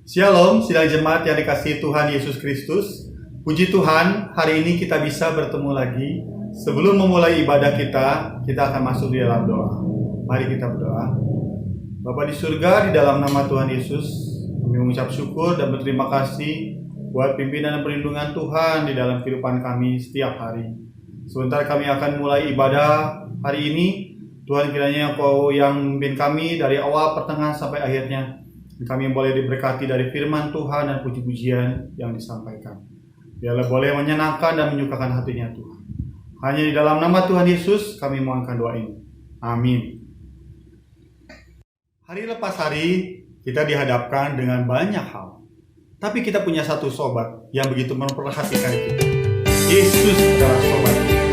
Shalom, sidang jemaat yang dikasihi Tuhan Yesus Kristus. Puji Tuhan, hari ini kita bisa bertemu lagi. Sebelum memulai ibadah kita akan masuk di dalam doa. Mari kita berdoa. Bapa di surga, di dalam nama Tuhan Yesus, kami mengucap syukur dan berterima kasih buat pimpinan dan perlindungan Tuhan di dalam kehidupan kami setiap hari. Sebentar kami akan mulai ibadah hari ini. Tuhan, kiranya Engkau yang memimpin kami dari awal, pertengahan sampai akhirnya. Kami boleh diberkati dari firman Tuhan dan puji-pujian yang disampaikan. Biarlah boleh menyenangkan dan menyukakan hatinya Tuhan. Hanya di dalam nama Tuhan Yesus kami mohonkan doa ini. Amin. Hari lepas hari kita dihadapkan dengan banyak hal. Tapi kita punya satu sobat yang begitu memperhatikan kita. Yesus adalah sobat kita.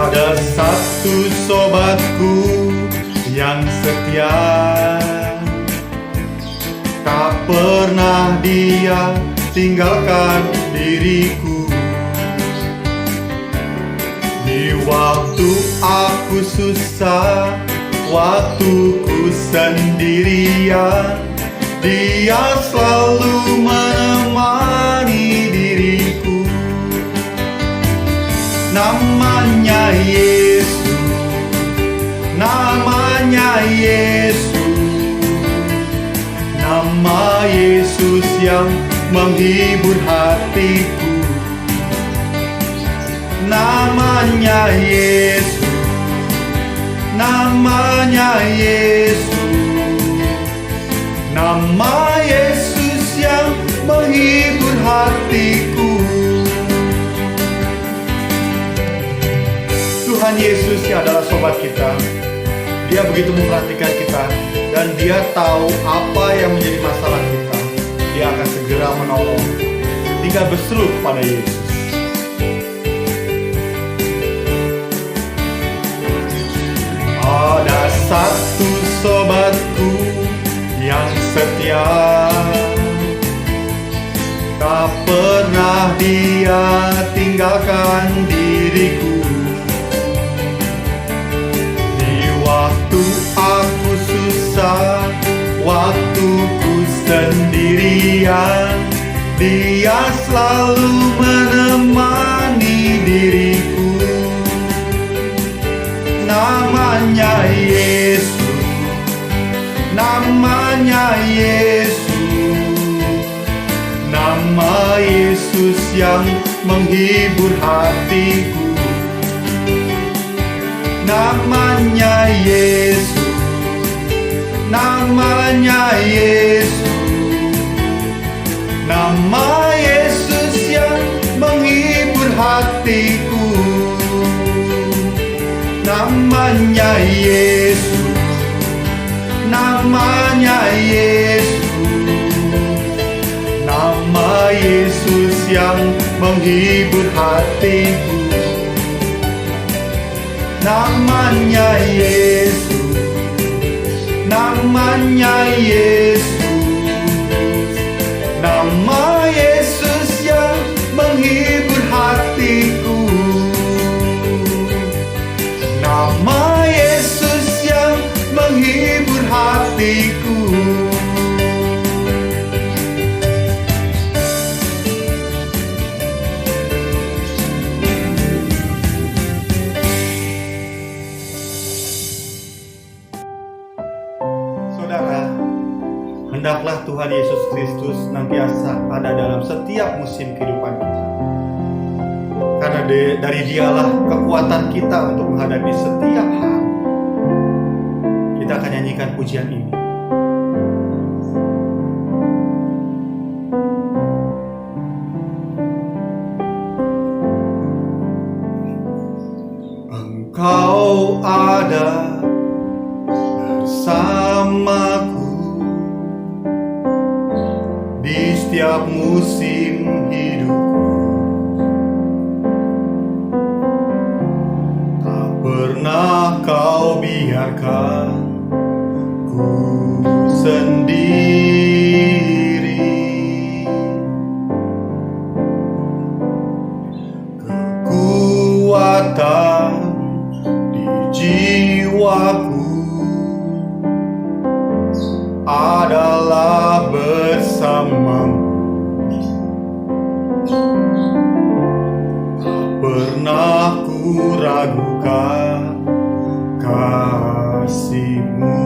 Ada satu sobatku yang setia, tak pernah dia tinggalkan diriku. Di waktu aku susah, waktuku sendirian, dia selalu menemani diriku. Namanya Yesus, namanya Yesus, nama Yesus yang menghibur hatiku. Namanya Yesus, namanya Yesus, nama Yesus yang menghibur hatiku. Tuhan Yesus yang adalah sobat kita. Dia begitu memperhatikan kita dan dia tahu apa yang menjadi masalah kita. Dia akan segera menolong. Tinggal berseru kepada Yesus. Ada satu sobatku yang setia, tak pernah dia tinggalkan diriku. Waktu aku susah, waktuku sendirian, dia selalu menemani diriku. Namanya Yesus, namanya Yesus, nama Yesus yang menghibur hatiku. Namanya Yesus, namanya Yesus, nama Yesus yang menghibur hatiku. Namanya Yesus, namanya Yesus, nama Yesus yang menghibur hatiku. Namanya Yesus, namanya Yesus, nama Yesus yang menghibur hatiku. Nama Yesus yang menghibur hatiku. Hendaklah Tuhan Yesus Kristus nantiasa ada dalam setiap musim kehidupan kita. Karena dari dialah kekuatan kita untuk menghadapi setiap hal. Kita akan nyanyikan pujian ini. Engkau ada bersamaku di setiap musim hidupku. Tak pernah kau biarkan ku sendiri. jiwaku adalah bersamamu. Tak pernah ku ragukan kasih-Mu.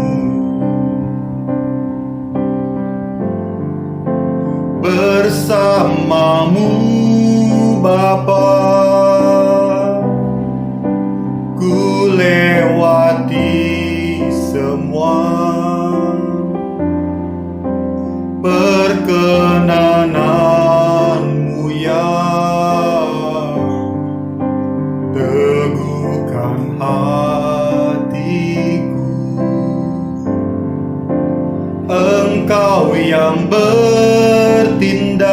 Bersamamu Bapa, ku lewati semua perkenananmu yang teguhkan hatiku. Engkau yang bertindak,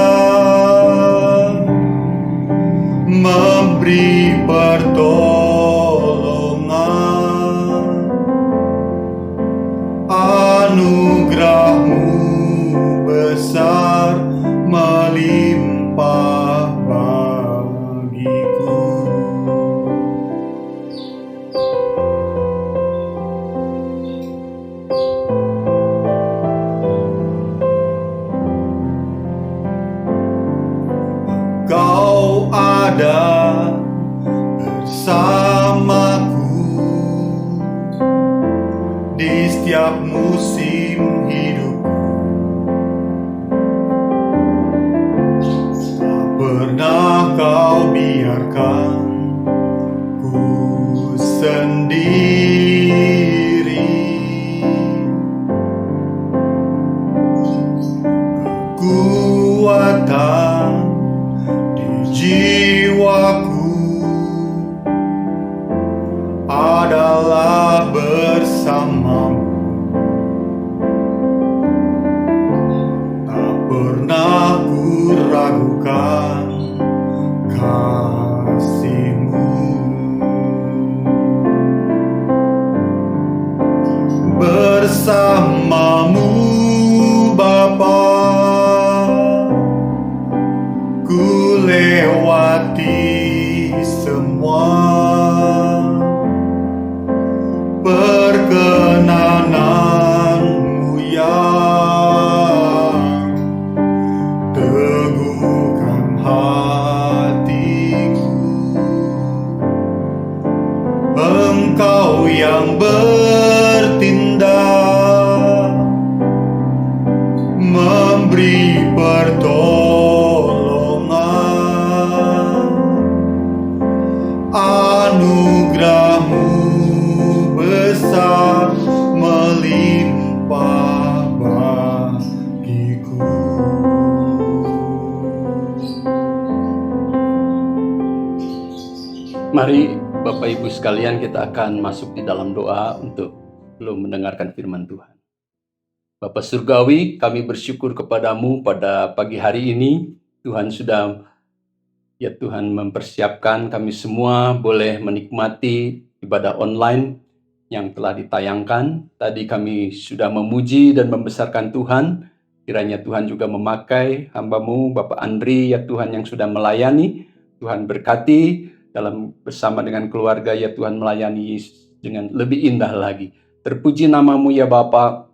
memberi pertolongan, anugerah-Mu besar melimpah bagiku. Kau ada bersamaku di setiap musim hidupku. Tak pernah Kau biarkan ku sendiri. Kekuatan jiwaku adalah bersamamu. Tak pernah ku ragukan kasih-Mu. Bersamamu Bapa, ku lewati semua perkenananmu yang teguhkan hatiku. Engkau yang bertindak, memberi pertolongan, anugerah-Mu besar melimpah bagiku. Mari Bapak Ibu sekalian, kita akan masuk di dalam doa untuk belum mendengarkan firman Tuhan. Bapa Surgawi, kami bersyukur kepadamu pada pagi hari ini. Tuhan sudah, ya Tuhan, mempersiapkan kami semua boleh menikmati ibadah online yang telah ditayangkan. Tadi kami sudah memuji dan membesarkan Tuhan. Kiranya Tuhan juga memakai hamba-Mu, Bapak Andri, ya Tuhan, yang sudah melayani. Tuhan berkati dalam bersama dengan keluarga, ya Tuhan, melayani dengan lebih indah lagi. Terpuji nama-Mu ya Bapa.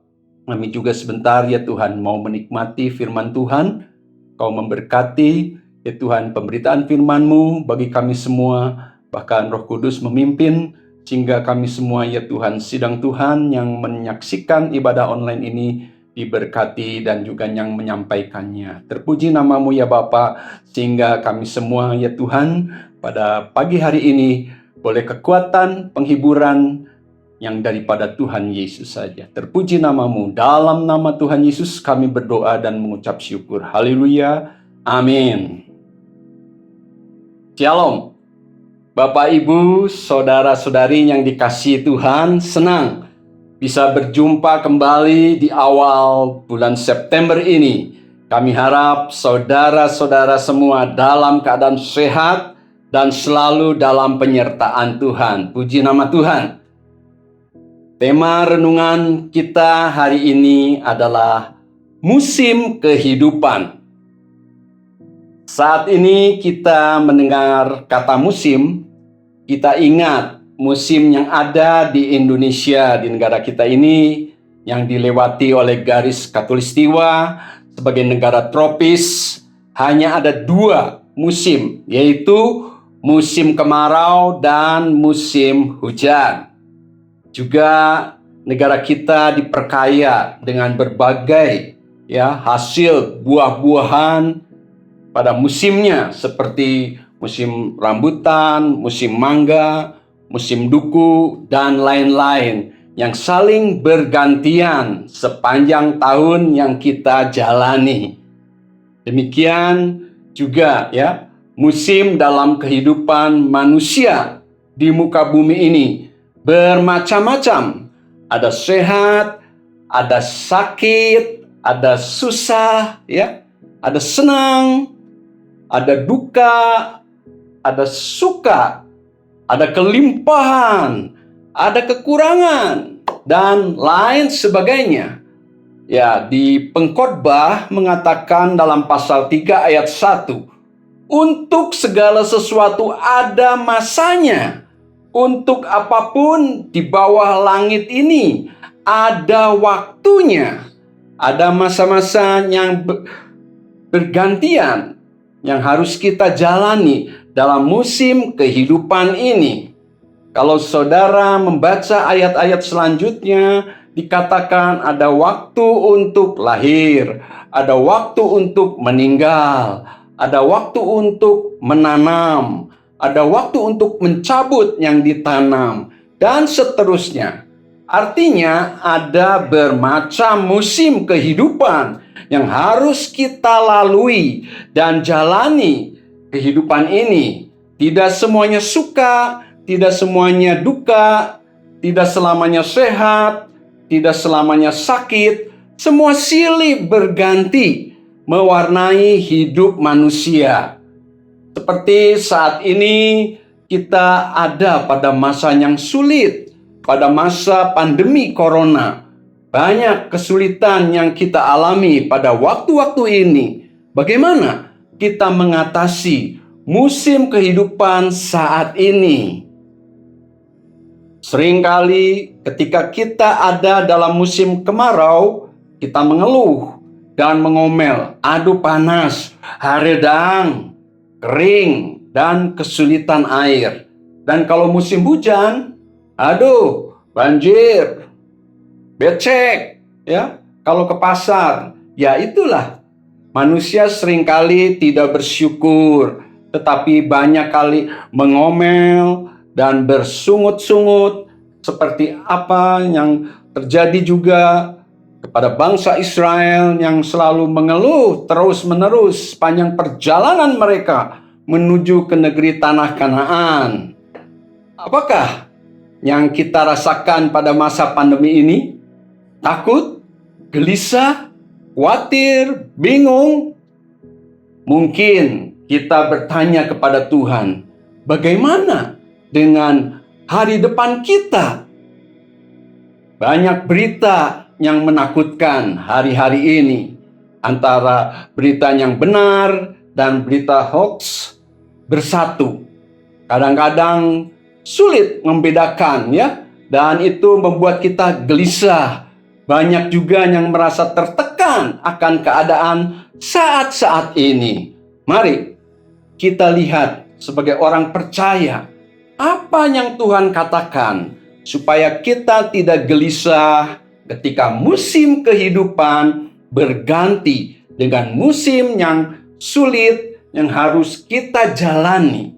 Kami juga sebentar ya Tuhan mau menikmati firman Tuhan. Kau memberkati ya Tuhan pemberitaan firman-Mu bagi kami semua. Bahkan Roh Kudus memimpin sehingga kami semua ya Tuhan, sidang Tuhan yang menyaksikan ibadah online ini diberkati dan juga yang menyampaikannya. Terpuji nama-Mu ya Bapa, sehingga kami semua ya Tuhan pada pagi hari ini boleh kekuatan, penghiburan yang daripada Tuhan Yesus saja. Terpuji nama-Mu. Dalam nama Tuhan Yesus kami berdoa dan mengucap syukur. Haleluya. Amin. Shalom. Bapak, Ibu, saudara-saudari yang dikasihi Tuhan, senang bisa berjumpa kembali di awal bulan September ini. Kami harap saudara-saudara semua dalam keadaan sehat dan selalu dalam penyertaan Tuhan. Puji nama Tuhan. Tema renungan kita hari ini adalah musim kehidupan. Saat ini kita mendengar kata musim, kita ingat musim yang ada di Indonesia, di negara kita ini, yang dilewati oleh garis khatulistiwa sebagai negara tropis, hanya ada 2 musim, yaitu musim kemarau dan musim hujan. Juga negara kita diperkaya dengan berbagai hasil buah-buahan pada musimnya, seperti musim rambutan, musim mangga, musim duku, dan lain-lain yang saling bergantian sepanjang tahun yang kita jalani. Demikian juga musim dalam kehidupan manusia di muka bumi ini bermacam-macam. Ada sehat, ada sakit, ada susah, ada senang, ada duka, ada suka, ada kelimpahan, ada kekurangan, dan lain sebagainya. Di Pengkhotbah mengatakan dalam pasal 3 ayat 1, untuk segala sesuatu ada masanya, untuk apapun di bawah langit ini ada waktunya. Ada masa-masa yang bergantian yang harus kita jalani dalam musim kehidupan ini. Kalau saudara membaca ayat-ayat selanjutnya, dikatakan ada waktu untuk lahir, ada waktu untuk meninggal, ada waktu untuk menanam, ada waktu untuk mencabut yang ditanam, dan seterusnya. Artinya ada bermacam musim kehidupan yang harus kita lalui dan jalani kehidupan ini. Tidak semuanya suka, tidak semuanya duka, tidak selamanya sehat, tidak selamanya sakit. Semua silih berganti mewarnai hidup manusia. Seperti saat ini kita ada pada masa yang sulit, pada masa pandemi corona. Banyak kesulitan yang kita alami pada waktu-waktu ini. Bagaimana kita mengatasi musim kehidupan saat ini? Seringkali ketika kita ada dalam musim kemarau, kita mengeluh dan mengomel, aduh panas, haredang, kering, dan kesulitan air. Dan kalau musim hujan, aduh banjir, becek, kalau ke pasar, itulah. Manusia seringkali tidak bersyukur, tetapi banyak kali mengomel dan bersungut-sungut, seperti apa yang terjadi juga kepada bangsa Israel yang selalu mengeluh terus-menerus sepanjang perjalanan mereka menuju ke negeri tanah Kanaan. Apakah yang kita rasakan pada masa pandemi ini? Takut, gelisah, khawatir, bingung? Mungkin kita bertanya kepada Tuhan, bagaimana dengan hari depan kita? Banyak berita yang menakutkan hari-hari ini, antara berita yang benar dan berita hoax bersatu. Kadang-kadang sulit membedakan, dan itu membuat kita gelisah. Banyak juga yang merasa tertekan akan keadaan saat-saat ini. Mari kita lihat sebagai orang percaya apa yang Tuhan katakan, supaya kita tidak gelisah ketika musim kehidupan berganti dengan musim yang sulit yang harus kita jalani.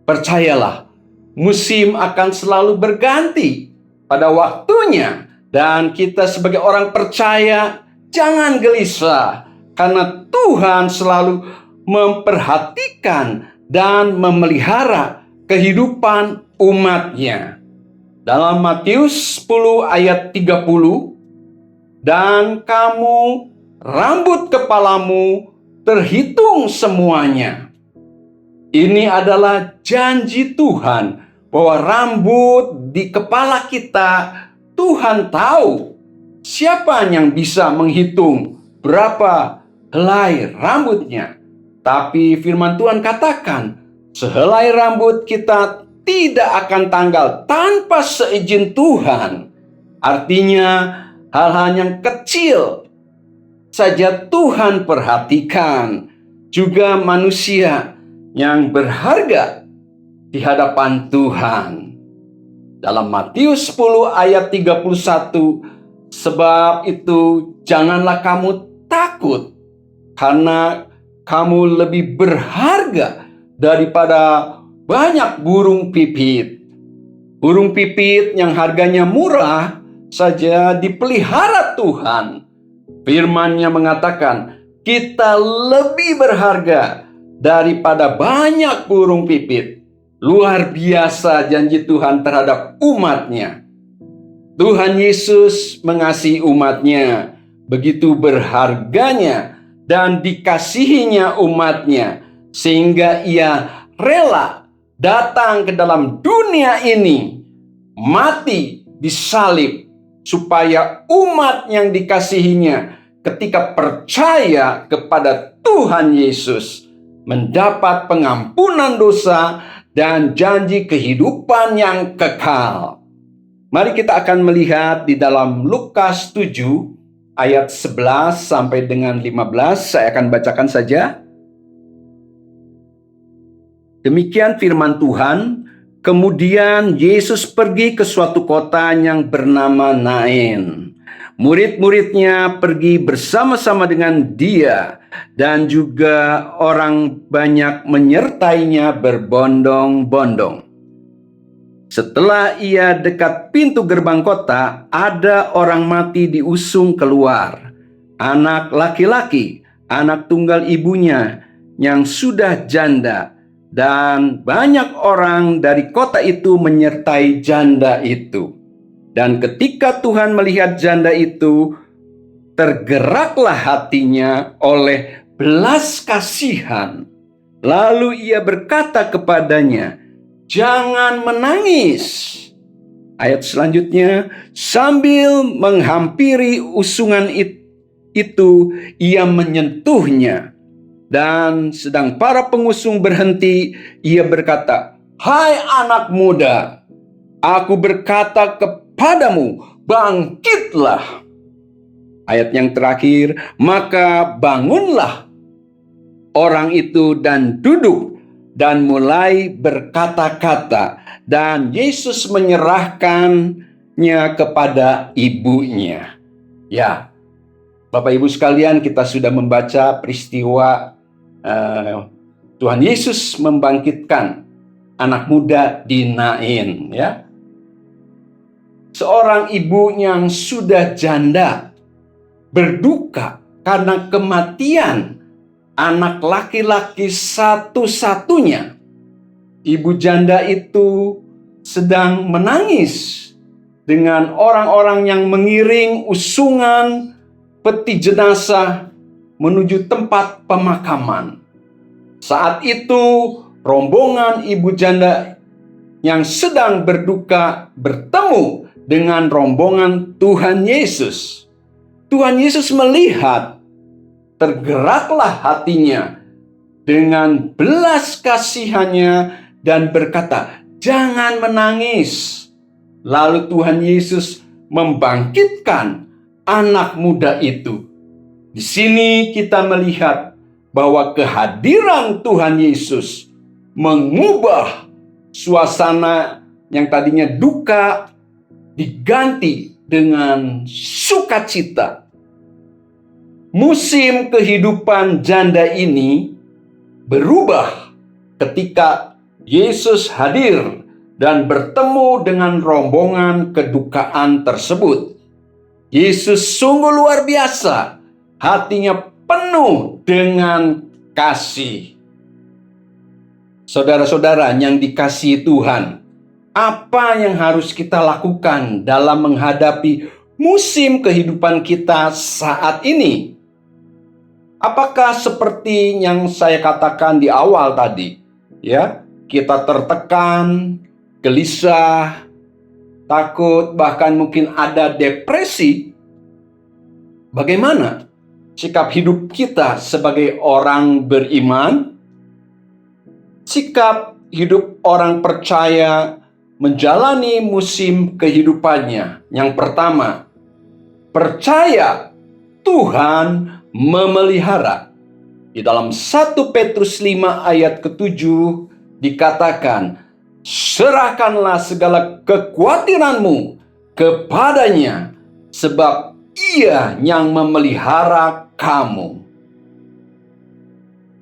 Percayalah, musim akan selalu berganti pada waktunya, dan kita sebagai orang percaya jangan gelisah, karena Tuhan selalu memperhatikan dan memelihara kehidupan umat-Nya. Dalam Matius 10 ayat 30, dan kamu rambut kepalamu terhitung semuanya. Ini adalah janji Tuhan bahwa rambut di kepala kita, Tuhan tahu siapa yang bisa menghitung berapa helai rambutnya. Tapi firman Tuhan katakan, sehelai rambut kita tidak akan tanggal tanpa seizin Tuhan. Artinya hal-hal yang kecil saja Tuhan perhatikan. Juga manusia yang berharga di hadapan Tuhan. Dalam Matius 10 ayat 31, sebab itu janganlah kamu takut, karena kamu lebih berharga daripada banyak burung pipit. Burung pipit yang harganya murah saja dipelihara Tuhan. Firman-Nya mengatakan, kita lebih berharga daripada banyak burung pipit. Luar biasa janji Tuhan terhadap umat-Nya. Tuhan Yesus mengasihi umat-Nya, begitu berharganya dan dikasihinya umat-Nya, sehingga Ia rela datang ke dalam dunia ini, mati disalib, supaya umat yang dikasihinya ketika percaya kepada Tuhan Yesus mendapat pengampunan dosa dan janji kehidupan yang kekal. Mari kita akan melihat di dalam Lukas 7 ayat 11 sampai dengan 15. Saya akan bacakan saja. Demikian firman Tuhan. Kemudian Yesus pergi ke suatu kota yang bernama Nain. Murid-muridnya pergi bersama-sama dengan dia, dan juga orang banyak menyertainya berbondong-bondong. Setelah ia dekat pintu gerbang kota, ada orang mati diusung keluar. Anak laki-laki, anak tunggal ibunya yang sudah janda, dan banyak orang dari kota itu menyertai janda itu. Dan ketika Tuhan melihat janda itu, tergeraklah hatinya oleh belas kasihan. Lalu ia berkata kepadanya, "Jangan menangis." Ayat selanjutnya, sambil menghampiri usungan itu, ia menyentuhnya. Dan sedang para pengusung berhenti, ia berkata, "Hai anak muda, aku berkata kepadamu, bangkitlah." Ayat yang terakhir, maka bangunlah orang itu dan duduk dan mulai berkata-kata, dan Yesus menyerahkannya kepada ibunya. Ya, Bapak Ibu sekalian, kita sudah membaca peristiwa Tuhan Yesus membangkitkan anak muda di Nain, ya. Seorang ibu yang sudah janda berduka karena kematian anak laki-laki satu-satunya. Ibu janda itu sedang menangis dengan orang-orang yang mengiring usungan peti jenazah menuju tempat pemakaman. Saat itu rombongan ibu janda yang sedang berduka bertemu dengan rombongan Tuhan Yesus. Tuhan Yesus melihat, tergeraklah hatinya dengan belas kasihannya dan berkata, "Jangan menangis." Lalu Tuhan Yesus membangkitkan anak muda itu. Di sini kita melihat bahwa kehadiran Tuhan Yesus mengubah suasana yang tadinya duka diganti dengan sukacita. Musim kehidupan janda ini berubah ketika Yesus hadir dan bertemu dengan rombongan kedukaan tersebut. Yesus sungguh luar biasa, hatinya penuh dengan kasih. Saudara-saudara yang dikasihi Tuhan, apa yang harus kita lakukan dalam menghadapi musim kehidupan kita saat ini? Apakah seperti yang saya katakan di awal tadi, ya, kita tertekan, gelisah, takut, bahkan mungkin ada depresi? Bagaimana sikap hidup kita sebagai orang beriman? sikap hidup orang percaya menjalani musim kehidupannya. Yang pertama, percaya Tuhan memelihara. Di dalam 1 Petrus 5 ayat ke-7 dikatakan, serahkanlah segala kekhawatiranmu kepadanya, sebab Ia yang memelihara kamu.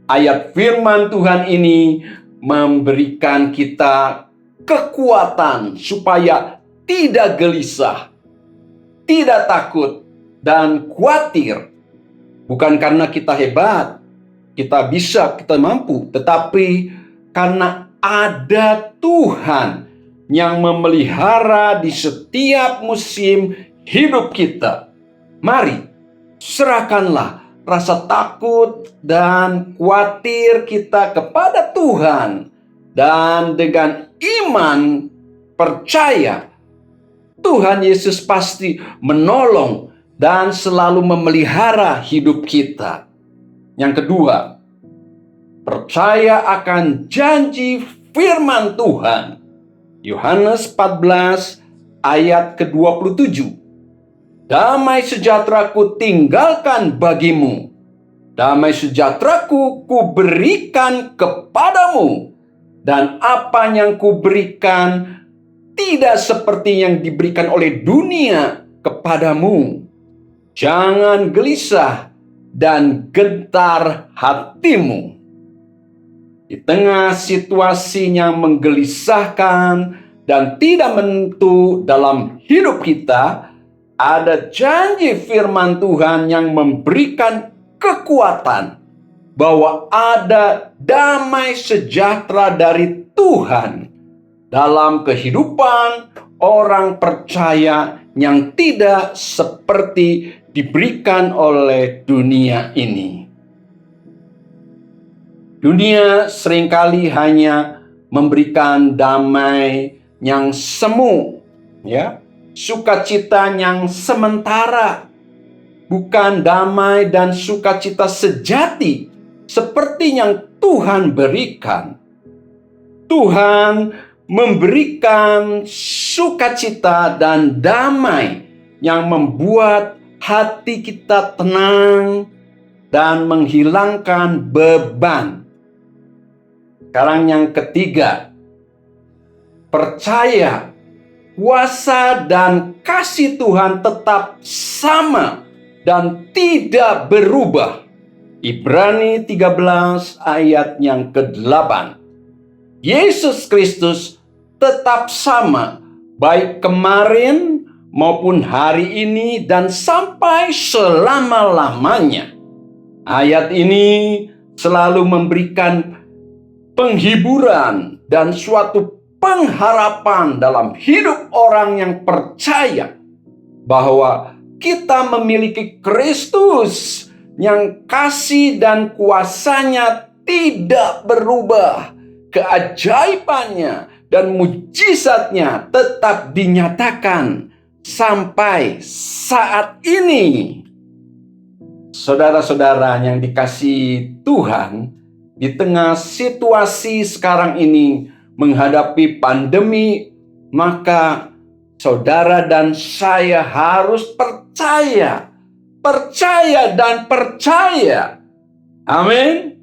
Ayat firman Tuhan ini memberikan kita kekuatan supaya tidak gelisah, tidak takut, dan khawatir. Bukan karena kita hebat, kita bisa, kita mampu, tetapi karena ada Tuhan yang memelihara di setiap musim hidup kita. Mari, serahkanlah rasa takut dan khawatir kita kepada Tuhan. Dan dengan iman, percaya, Tuhan Yesus pasti menolong dan selalu memelihara hidup kita. Yang kedua, percaya akan janji firman Tuhan. Yohanes 14 ayat ke-27. Damai sejahtera-Ku tinggalkan bagimu. Damai sejahtera-Ku Kuberikan kepadamu. Dan apa yang Kuberikan tidak seperti yang diberikan oleh dunia kepadamu. Jangan gelisah dan gentar hatimu. Di tengah situasi yang menggelisahkan dan tidak menentu dalam hidup kita, ada janji firman Tuhan yang memberikan kekuatan bahwa ada damai sejahtera dari Tuhan dalam kehidupan orang percaya yang tidak seperti diberikan oleh dunia ini. Dunia seringkali hanya memberikan damai yang semu, ya, sukacita yang sementara, bukan damai dan sukacita sejati seperti yang Tuhan berikan. Tuhan memberikan sukacita dan damai yang membuat hati kita tenang dan menghilangkan beban. Sekarang yang ketiga, percaya kuasa dan kasih Tuhan tetap sama dan tidak berubah. Ibrani 13 ayat yang ke-8. Yesus Kristus tetap sama, baik kemarin maupun hari ini dan sampai selama-lamanya. Ayat ini selalu memberikan penghiburan dan suatu pengharapan dalam hidup orang yang percaya bahwa kita memiliki Kristus yang kasih dan kuasanya tidak berubah. Keajaibannya dan mujizatnya tetap dinyatakan sampai saat ini. Saudara-saudara yang dikasihi Tuhan, di tengah situasi sekarang ini menghadapi pandemi, maka saudara dan saya harus percaya dan percaya. Amin.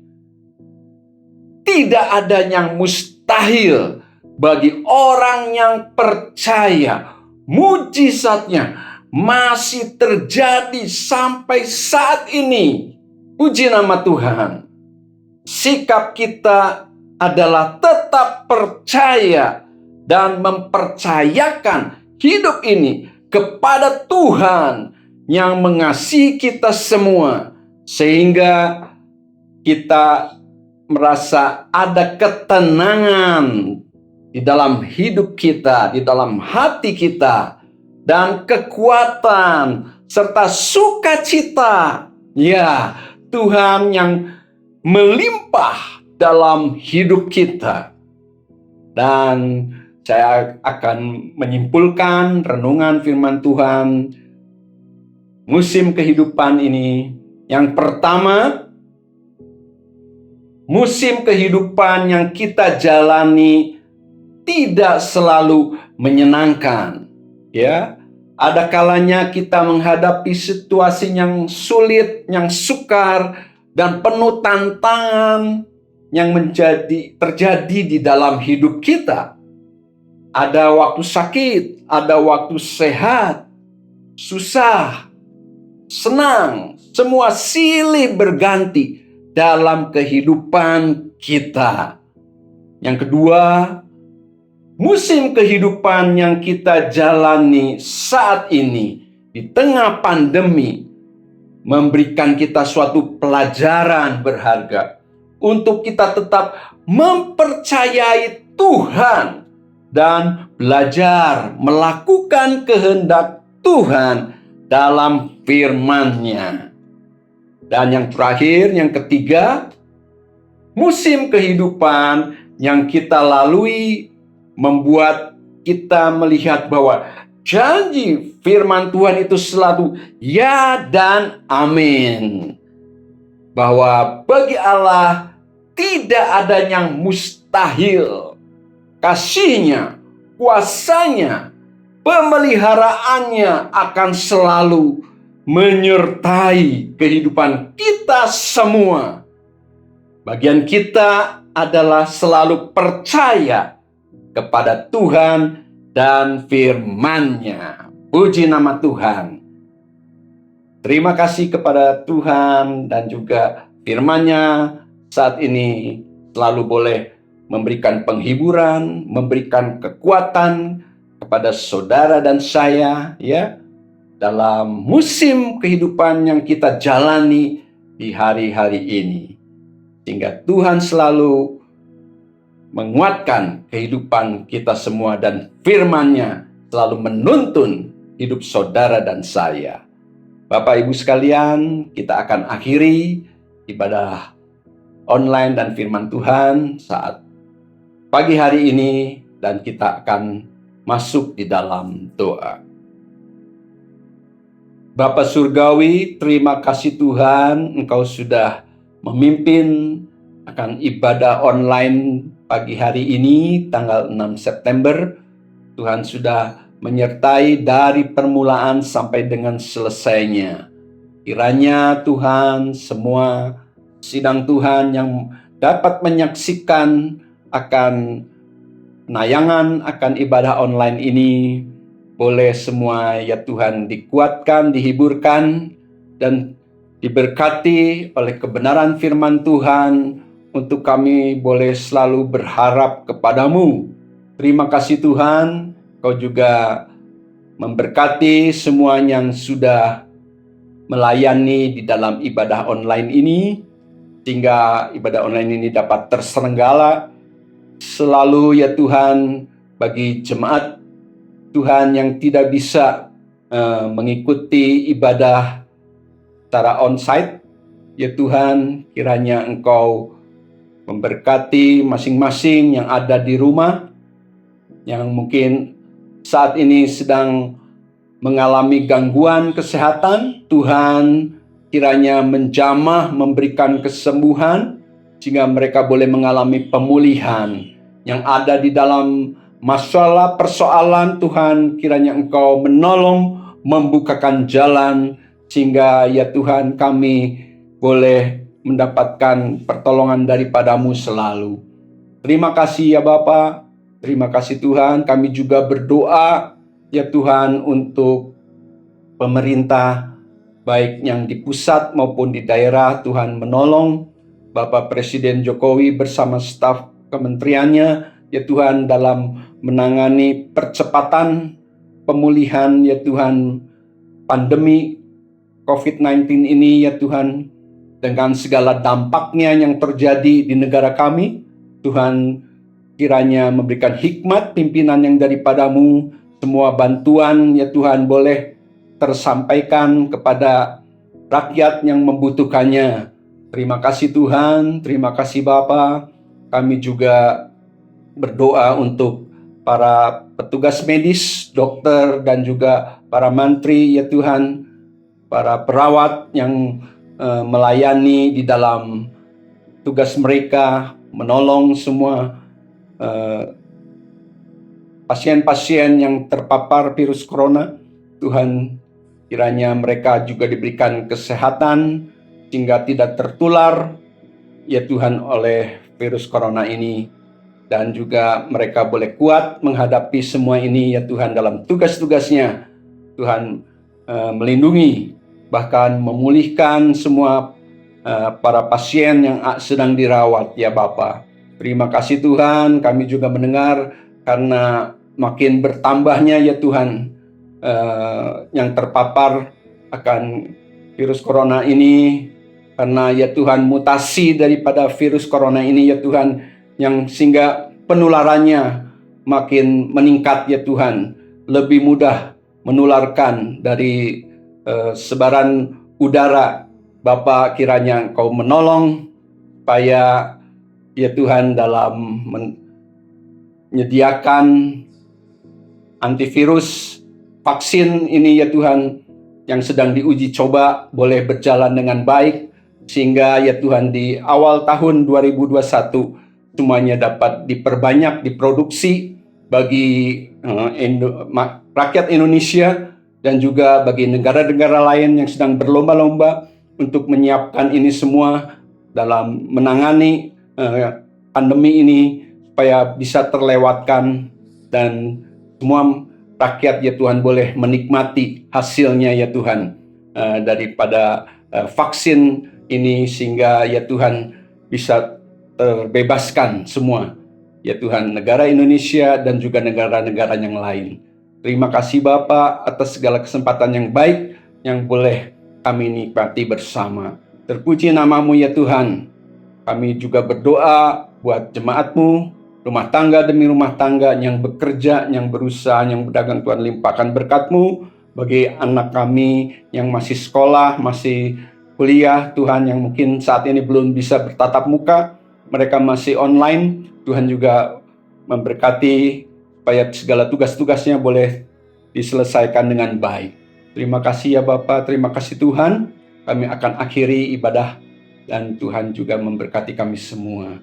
Tidak ada yang mustahil bagi orang yang percaya. Mujizatnya masih terjadi sampai saat ini. Puji nama Tuhan. Sikap kita adalah tetap percaya dan mempercayakan hidup ini kepada Tuhan yang mengasihi kita semua, sehingga kita merasa ada ketenangan di dalam hidup kita, di dalam hati kita, dan kekuatan serta sukacita. Ya, Tuhan yang melimpah dalam hidup kita. Dan saya akan menyimpulkan renungan firman Tuhan musim kehidupan ini. Yang pertama, musim kehidupan yang kita jalani tidak selalu menyenangkan, ya. Ada kalanya kita menghadapi situasi yang sulit, yang sukar, dan penuh tantangan yang terjadi di dalam hidup kita. Ada waktu sakit, ada waktu sehat, susah, senang, semua silih berganti dalam kehidupan kita. Yang kedua, musim kehidupan yang kita jalani saat ini di tengah pandemi memberikan kita suatu pelajaran berharga untuk kita tetap mempercayai Tuhan dan belajar melakukan kehendak Tuhan dalam firman-Nya. Dan yang terakhir, yang ketiga, musim kehidupan yang kita lalui membuat kita melihat bahwa janji firman Tuhan itu selalu ya dan amin. Bahwa bagi Allah tidak ada yang mustahil. Kasih-Nya, kuasa-Nya, pemeliharaannya akan selalu menyertai kehidupan kita semua. Bagian kita adalah selalu percaya kepada Tuhan dan firman-Nya. Puji nama Tuhan. Terima kasih kepada Tuhan dan juga firman-Nya saat ini selalu boleh memberikan penghiburan, memberikan kekuatan kepada saudara dan saya, ya, dalam musim kehidupan yang kita jalani di hari-hari ini. Sehingga Tuhan selalu menguatkan kehidupan kita semua dan firman-Nya selalu menuntun hidup saudara dan saya. Bapak Ibu sekalian, kita akan akhiri ibadah online dan firman Tuhan saat pagi hari ini dan kita akan masuk di dalam doa. Bapa Surgawi, terima kasih Tuhan, Engkau sudah memimpin akan ibadah online pagi hari ini, tanggal 6 September. Tuhan sudah menyertai dari permulaan sampai dengan selesainya. Kiranya Tuhan, semua sidang Tuhan yang dapat menyaksikan akan penayangan akan ibadah online ini, boleh semua ya Tuhan dikuatkan, dihiburkan, dan diberkati oleh kebenaran firman Tuhan untuk kami boleh selalu berharap kepadamu. Terima kasih Tuhan, Kau juga memberkati semua yang sudah melayani di dalam ibadah online ini, sehingga ibadah online ini dapat terselenggara selalu ya Tuhan. Bagi jemaat Tuhan yang tidak bisa mengikuti ibadah secara onsite, ya Tuhan, kiranya Engkau memberkati masing-masing yang ada di rumah, yang mungkin saat ini sedang mengalami gangguan kesehatan. Tuhan kiranya menjamah, memberikan kesembuhan, sehingga mereka boleh mengalami pemulihan yang ada di dalam masalah persoalan. Tuhan, kiranya Engkau menolong, membukakan jalan, sehingga ya Tuhan kami boleh mendapatkan pertolongan daripada-Mu selalu. Terima kasih ya Bapa, terima kasih Tuhan. Kami juga berdoa ya Tuhan untuk pemerintah, baik yang di pusat maupun di daerah. Tuhan menolong Bapak Presiden Jokowi bersama staf kementeriannya ya Tuhan dalam menangani percepatan pemulihan ya Tuhan pandemi COVID-19 ini ya Tuhan, dengan segala dampaknya yang terjadi di negara kami. Tuhan kiranya memberikan hikmat pimpinan yang daripada-Mu, semua bantuan ya Tuhan boleh tersampaikan kepada rakyat yang membutuhkannya. Terima kasih Tuhan, terima kasih Bapa. Kami juga berdoa untuk para petugas medis, dokter, dan juga para mantri ya Tuhan, para perawat yang melayani di dalam tugas mereka menolong semua pasien-pasien yang terpapar virus corona. Tuhan, kiranya mereka juga diberikan kesehatan sehingga tidak tertular ya Tuhan oleh virus corona ini, dan juga mereka boleh kuat menghadapi semua ini ya Tuhan dalam tugas-tugasnya. Tuhan melindungi bahkan memulihkan semua para pasien yang sedang dirawat ya Bapa. Terima kasih Tuhan, kami juga mendengar karena makin bertambahnya ya Tuhan yang terpapar akan virus corona ini, karena ya Tuhan mutasi daripada virus corona ini ya Tuhan, yang sehingga penularannya makin meningkat ya Tuhan, lebih mudah menularkan dari sebaran udara. Bapa, kiranya Engkau menolong supaya ya Tuhan dalam menyediakan antivirus vaksin ini ya Tuhan yang sedang diuji coba boleh berjalan dengan baik, sehingga ya Tuhan di awal tahun 2021 semuanya dapat diperbanyak, diproduksi bagi rakyat Indonesia dan juga bagi negara-negara lain yang sedang berlomba-lomba untuk menyiapkan ini semua dalam menangani pandemi ini supaya bisa terlewatkan dan semua rakyat ya Tuhan boleh menikmati hasilnya ya Tuhan daripada vaksin ini, sehingga ya Tuhan bisa terbebaskan semua ya Tuhan negara Indonesia dan juga negara-negara yang lain. Terima kasih Bapa atas segala kesempatan yang baik yang boleh kami nikmati bersama. Terpuji nama-Mu ya Tuhan. Kami juga berdoa buat jemaat-Mu, rumah tangga demi rumah tangga yang bekerja, yang berusaha, yang berdagang. Tuhan limpahkan berkat-Mu bagi anak kami yang masih sekolah, masih kuliah, Tuhan, yang mungkin saat ini belum bisa bertatap muka, mereka masih online. Tuhan juga memberkati supaya segala tugas-tugasnya boleh diselesaikan dengan baik. Terima kasih ya Bapa, terima kasih Tuhan. Kami akan akhiri ibadah dan Tuhan juga memberkati kami semua.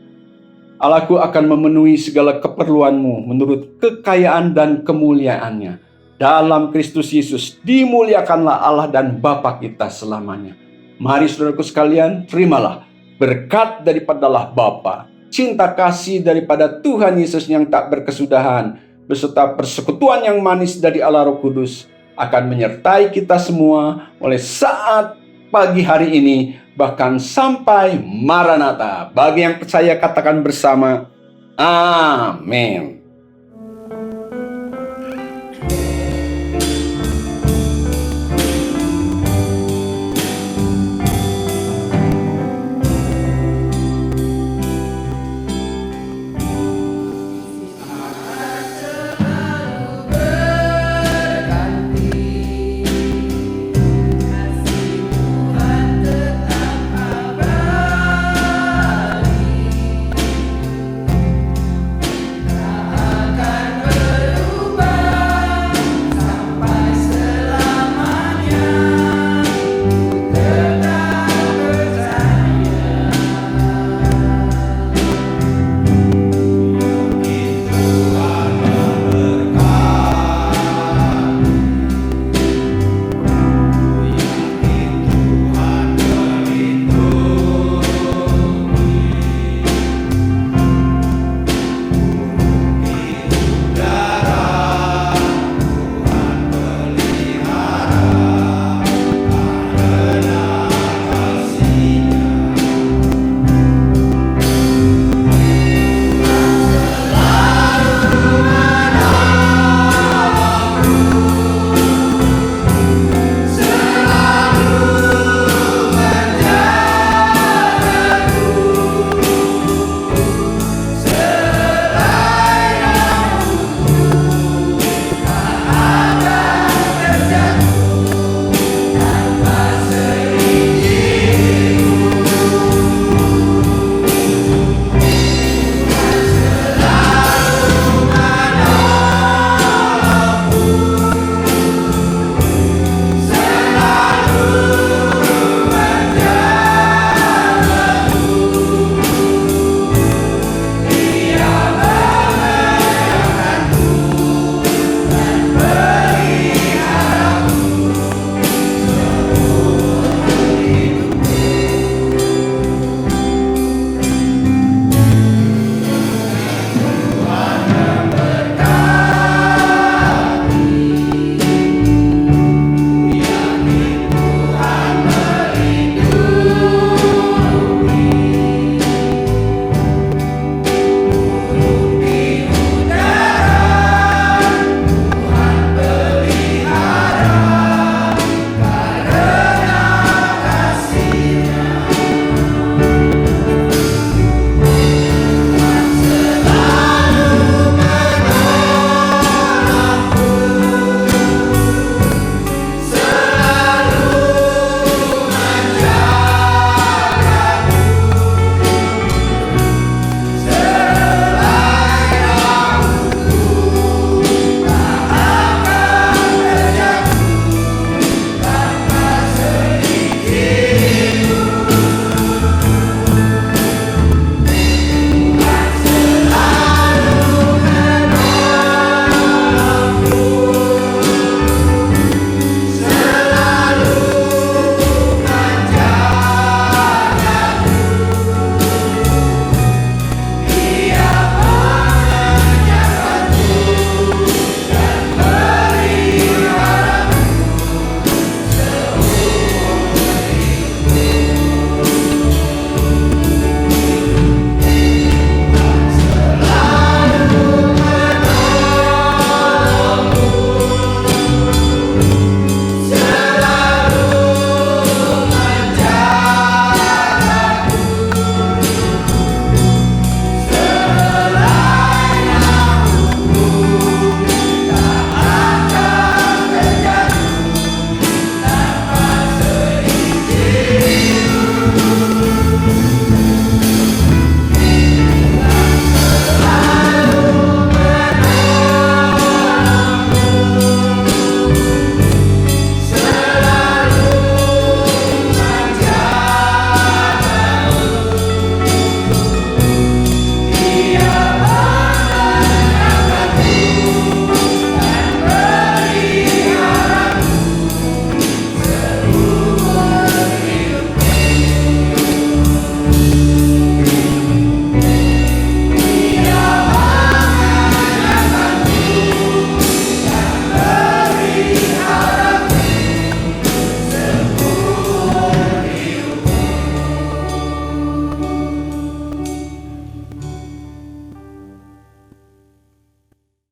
Allahku akan memenuhi segala keperluanmu menurut kekayaan dan kemuliaannya. Dalam Kristus Yesus dimuliakanlah Allah dan Bapa kita selamanya. Mari saudaraku sekalian, terimalah berkat daripada Allah Bapa, cinta kasih daripada Tuhan Yesus yang tak berkesudahan, beserta persekutuan yang manis dari Allah Roh Kudus akan menyertai kita semua mulai saat pagi hari ini, bahkan sampai Maranatha. Bagi yang percaya katakan bersama, amin.